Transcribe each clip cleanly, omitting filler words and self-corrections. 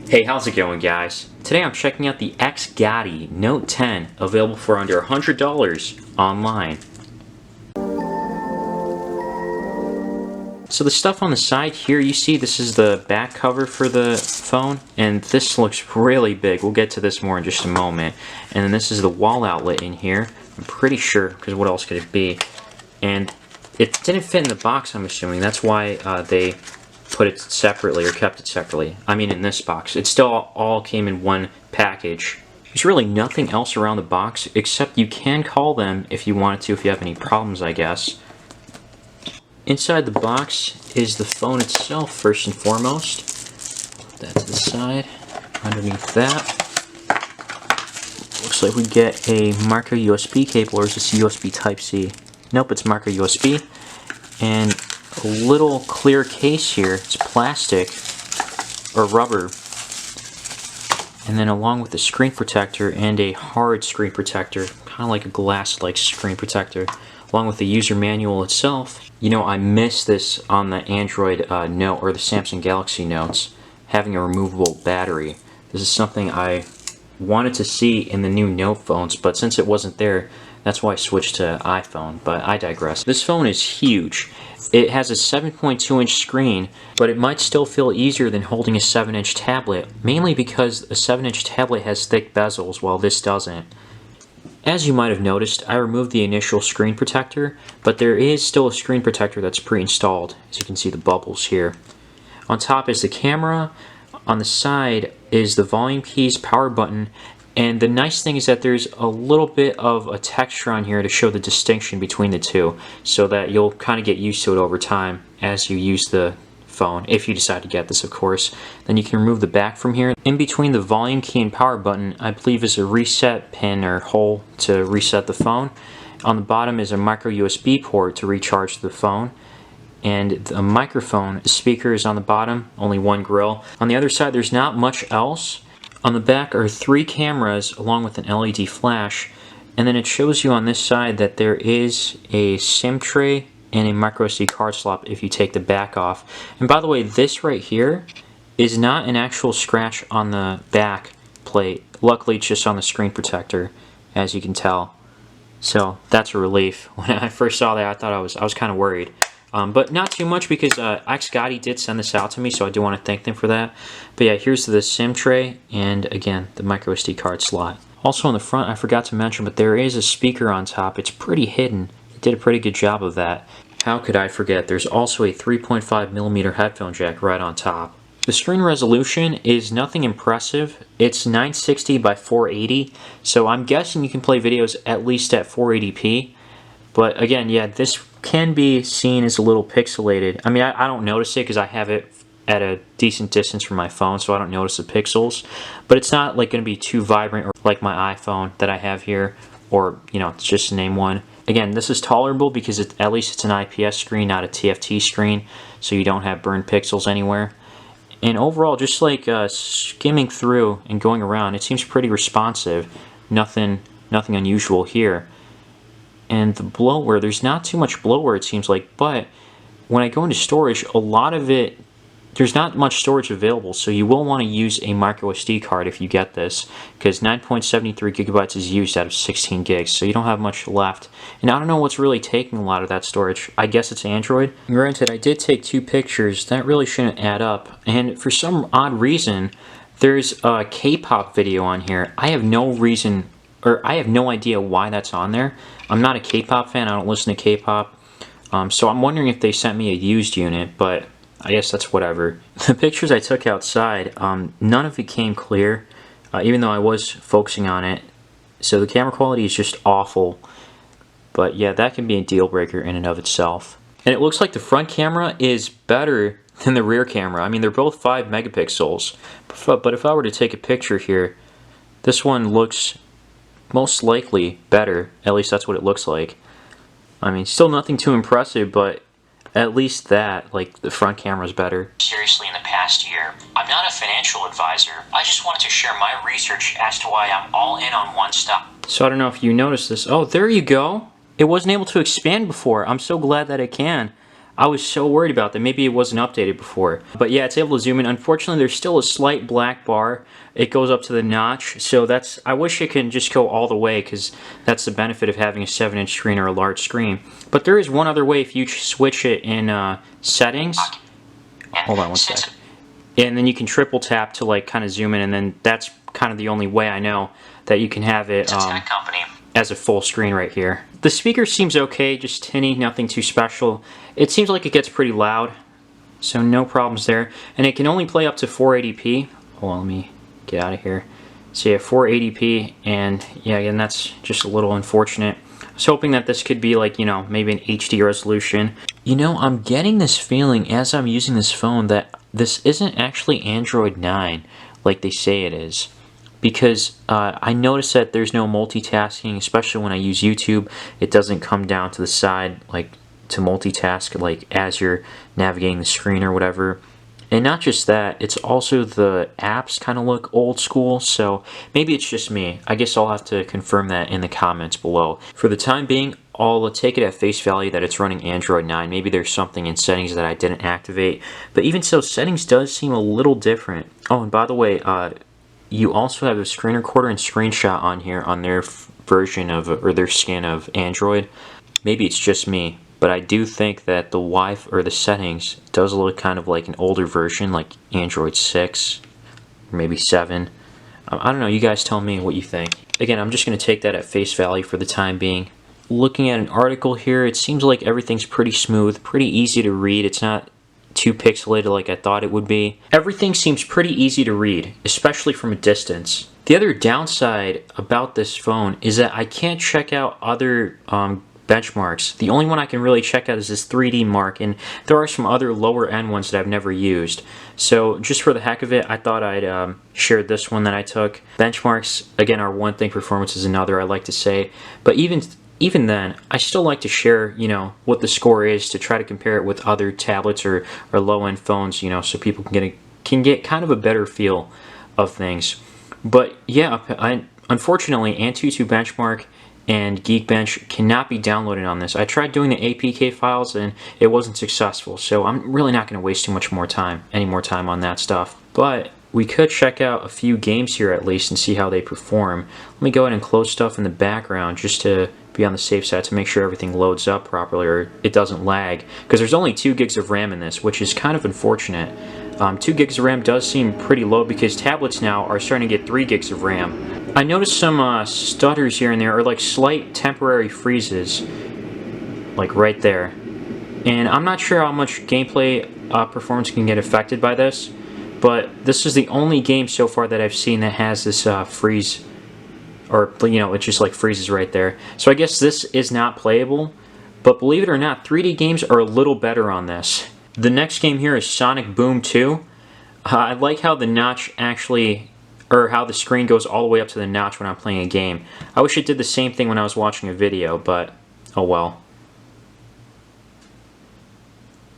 Hey, how's it going, guys? Today I'm checking out the X-Gotti Note 10, available for under $100 online. So the stuff on the side here, you see this is the back cover for the phone, and this looks really big. We'll get to this more in just a moment. And then this is the wall outlet in here, I'm pretty sure, because what else could it be? And it didn't fit in the box, I'm assuming. That's why they put it separately or kept it separately. I mean in this box. It still all came in one package. There's really nothing else around the box except you can call them if you wanted to, if you have any problems, I guess. Inside the box is the phone itself, first and foremost. Put that to the side. Underneath that, looks like we get a micro USB cable, or is this USB Type-C? Nope, it's micro USB. And a little clear case here. It's plastic or rubber, and then along with the screen protector and a hard screen protector, kind of like a glass-like screen protector, along with the user manual itself. You know, I miss this on the Android Note or the Samsung Galaxy Notes, having a removable battery. This is something I wanted to see in the new Note phones, but since it wasn't there, that's why I switched to iPhone, but I digress. This phone is huge. It has a 7.2-inch screen, but it might still feel easier than holding a 7-inch tablet, mainly because a 7-inch tablet has thick bezels while this doesn't. As you might have noticed, I removed the initial screen protector, but there is still a screen protector that's pre-installed, as you can see the bubbles here. On top is the camera, on the side is the volume keys, power button, and the nice thing is that there's a little bit of a texture on here to show the distinction between the two, so that you'll kind of get used to it over time as you use the phone, if you decide to get this, of course. Then you can remove the back from here. In between the volume key and power button, I believe is a reset pin or hole to reset the phone. On the bottom is a micro USB port to recharge the phone. And the microphone, the speaker is on the bottom, only one grill. On the other side, there's not much else. On the back are 3 cameras along with an LED flash, and then it shows you on this side that there is a SIM tray and a micro SD card slot if you take the back off. And by the way, this right here is not an actual scratch on the back plate. Luckily, it's just on the screen protector, as you can tell. So that's a relief. When I first saw that, I thought I was kind of worried. But not too much, because X-Gotti did send this out to me, so I do want to thank them for that. But yeah, here's the SIM tray, and again, the micro SD card slot. Also on the front, I forgot to mention, but there is a speaker on top. It's pretty hidden. They did a pretty good job of that. How could I forget? There's also a 3.5mm headphone jack right on top. The screen resolution is nothing impressive. It's 960 by 480, so I'm guessing you can play videos at least at 480p. But again, yeah, this can be seen as a little pixelated. I mean, I don't notice it because I have it at a decent distance from my phone, so I don't notice the pixels. But it's not like going to be too vibrant or like my iPhone that I have here, or, you know, just to name one. Again, this is tolerable because at least it's an IPS screen, not a TFT screen, so you don't have burned pixels anywhere. And overall, just like skimming through and going around, it seems pretty responsive. Nothing unusual here. And the bloatware, there's not too much bloatware, it seems like, but when I go into storage, a lot of it, there's not much storage available, so you will want to use a micro SD card if you get this, because 9.73 gigabytes is used out of 16 gigs, so you don't have much left. And I don't know what's really taking a lot of that storage. I guess it's Android. Granted, I did take 2 pictures. That really shouldn't add up, and for some odd reason, there's a K-pop video on here. I have no reason, or I have no idea why that's on there. I'm not a K-pop fan, I don't listen to K-pop, so I'm wondering if they sent me a used unit, but I guess that's whatever. The pictures I took outside, none of it came clear, even though I was focusing on it, so the camera quality is just awful. But yeah, that can be a deal breaker in and of itself. And it looks like the front camera is better than the rear camera. I mean, they're both 5 megapixels, but if I were to take a picture here, this one looks most likely better. At least that's what it looks like. I mean, still nothing too impressive, but at least that, like, the front camera is better. Seriously, in the past year, I'm not a financial advisor. I just wanted to share my research as to why I'm all in on one stop. So I don't know if you noticed this. Oh, there you go. It wasn't able to expand before. I'm so glad that it can. I was so worried about that. Maybe it wasn't updated before. But yeah, it's able to zoom in. Unfortunately, there's still a slight black bar. It goes up to the notch, so that's, I wish it can just go all the way, because that's the benefit of having a 7-inch screen or a large screen. But there is one other way if you switch it in settings. Hold on one sec. And then you can triple tap to like kind of zoom in, and then that's kind of the only way I know that you can have it as a full screen right here. The speaker seems okay, just tinny, nothing too special. It seems like it gets pretty loud, so no problems there. And it can only play up to 480p. Hold on, let me get out of here. So yeah, 480p, and yeah, again, that's just a little unfortunate. I was hoping that this could be like, you know, maybe an HD resolution. You know, I'm getting this feeling as I'm using this phone that this isn't actually Android 9 like they say it is. Because I noticed that there's no multitasking, especially when I use YouTube. It doesn't come down to the side like to multitask like as you're navigating the screen or whatever. And not just that, it's also the apps kind of look old school, so maybe it's just me. I guess I'll have to confirm that in the comments below. For the time being, I'll take it at face value that it's running Android 9. Maybe there's something in settings that I didn't activate. But even so, settings does seem a little different. Oh, and by the way, you also have a screen recorder and screenshot on here on their version of, or their skin of Android. Maybe it's just me, but I do think that the Wi-Fi or the settings does look kind of like an older version, like Android 6 or maybe 7. I don't know, you guys tell me what you think. Again, I'm just going to take that at face value for the time being. Looking at an article here, it seems like everything's pretty smooth, pretty easy to read. It's not too pixelated like I thought it would be. Everything seems pretty easy to read, especially from a distance. The other downside about this phone is that I can't check out other benchmarks. The only one I can really check out is this 3D mark, and there are some other lower end ones that I've never used. So just for the heck of it, I thought I'd share this one that I took. Benchmarks, again, are one thing, performance is another, I like to say. But even then, I still like to share, you know, what the score is to try to compare it with other tablets or low-end phones, you know, so people can get kind of a better feel of things. But yeah, unfortunately, Antutu Benchmark and Geekbench cannot be downloaded on this. I tried doing the APK files and it wasn't successful, so I'm really not going to waste too much more time, any more time on that stuff. But we could check out a few games here at least and see how they perform. Let me go ahead and close stuff in the background just to be on the safe side to make sure everything loads up properly or it doesn't lag, because there's only 2 gigs of RAM in this, which is kind of unfortunate. 2 gigs of RAM does seem pretty low because tablets now are starting to get 3 gigs of RAM. I noticed some stutters here and there, or like slight temporary freezes, like right there. And I'm not sure how much gameplay performance can get affected by this, but this is the only game so far that I've seen that has this freeze, or, you know, it just like freezes right there. So I guess this is not playable, but believe it or not, 3D games are a little better on this. The next game here is Sonic Boom 2. I like how the notch actually, or how the screen goes all the way up to the notch when I'm playing a game. I wish it did the same thing when I was watching a video, but oh well.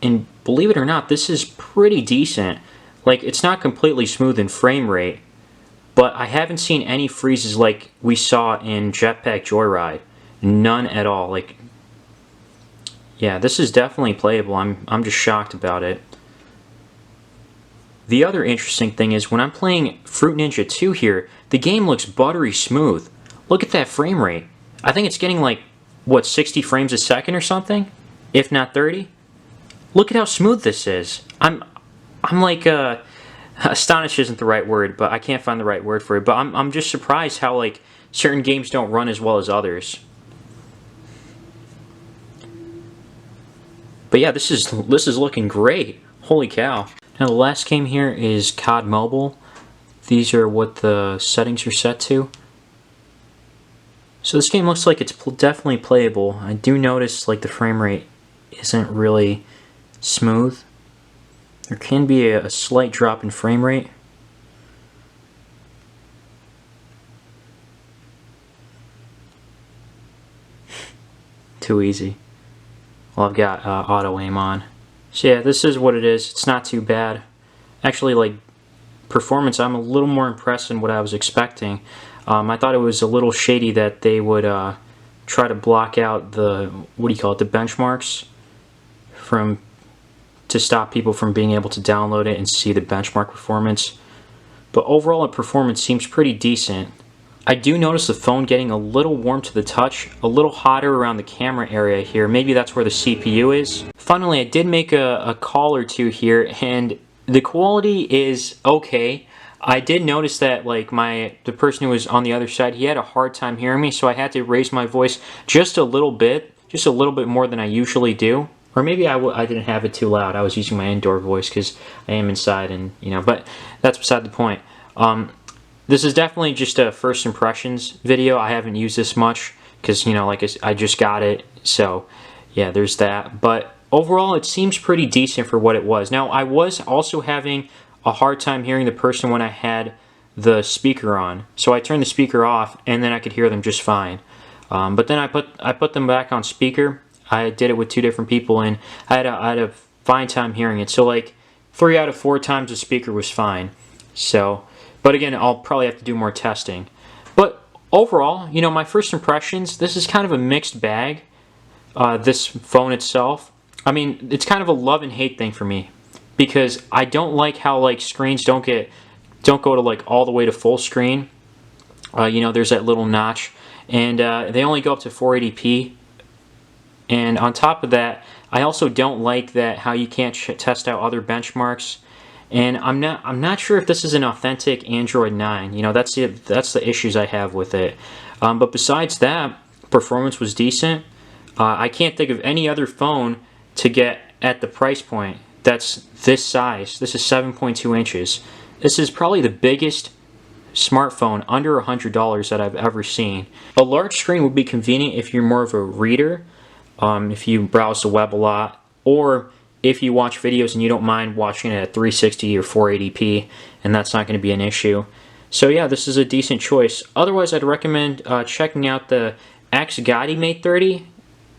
And believe it or not, this is pretty decent. Like, it's not completely smooth in frame rate, but I haven't seen any freezes like we saw in Jetpack Joyride. None at all. Like, yeah, this is definitely playable. I'm just shocked about it. The other interesting thing is when I'm playing Fruit Ninja 2 here, the game looks buttery smooth. Look at that frame rate. I think it's getting like, what, 60 frames a second or something? If not 30? Look at how smooth this is. I'm like, astonished isn't the right word, but I can't find the right word for it. But I'm just surprised how like certain games don't run as well as others. But yeah, this is looking great. Holy cow. Now the last game here is COD Mobile. These are what the settings are set to. So this game looks like it's definitely playable. I do notice like the frame rate isn't really smooth. There can be a slight drop in frame rate. Too easy. Well, I've got auto aim on. So yeah, this is what it is. It's not too bad. Actually, like, performance, I'm a little more impressed than what I was expecting. I thought it was a little shady that they would try to block out the, what do you call it, the benchmarks from to stop people from being able to download it and see the benchmark performance. But overall, the performance seems pretty decent. I do notice the phone getting a little warm to the touch, a little hotter around the camera area here. Maybe that's where the CPU is. Finally, I did make a call or two here, and the quality is okay. I did notice that like the person who was on the other side, he had a hard time hearing me, so I had to raise my voice just a little bit more than I usually do. Or maybe I didn't have it too loud. I was using my indoor voice because I am inside, and but that's beside the point. This is definitely just a first impressions video. I haven't used this much because, like I just got it. So, yeah, there's that. But overall, it seems pretty decent for what it was. Now, I was also having a hard time hearing the person when I had the speaker on. So I turned the speaker off, and then I could hear them just fine. But then I put them back on speaker. I did it with 2 different people, and I had a fine time hearing it. So, like, 3 out of 4 times the speaker was fine. So... But again, I'll probably have to do more testing. But overall, my first impressions, this is kind of a mixed bag, this phone itself. I mean, it's kind of a love and hate thing for me, because I don't like how like screens don't go to like all the way to full screen. There's that little notch, and they only go up to 480p. And on top of that, I also don't like that how you can't test out other benchmarks. And I'm not sure if this is an authentic Android 9. That's the issues I have with it. But besides that, performance was decent. I can't think of any other phone to get at the price point that's this size. This is 7.2 inches. This is probably the biggest smartphone under $100 that I've ever seen. A large screen would be convenient if you're more of a reader, if you browse the web a lot, or if you watch videos and you don't mind watching it at 360 or 480p, and that's not going to be an issue. So yeah, this is a decent choice. Otherwise, I'd recommend checking out the X Gotti Mate 30,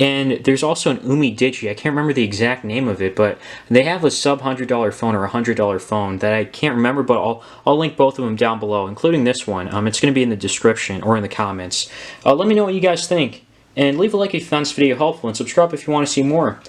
and there's also an Umi Digi. I can't remember the exact name of it, but they have a sub $100 phone or a $100 phone that I can't remember, but I'll link both of them down below, including this one. It's going to be in the description or in the comments. Let me know what you guys think, and leave a like if you found this video helpful, and subscribe if you want to see more.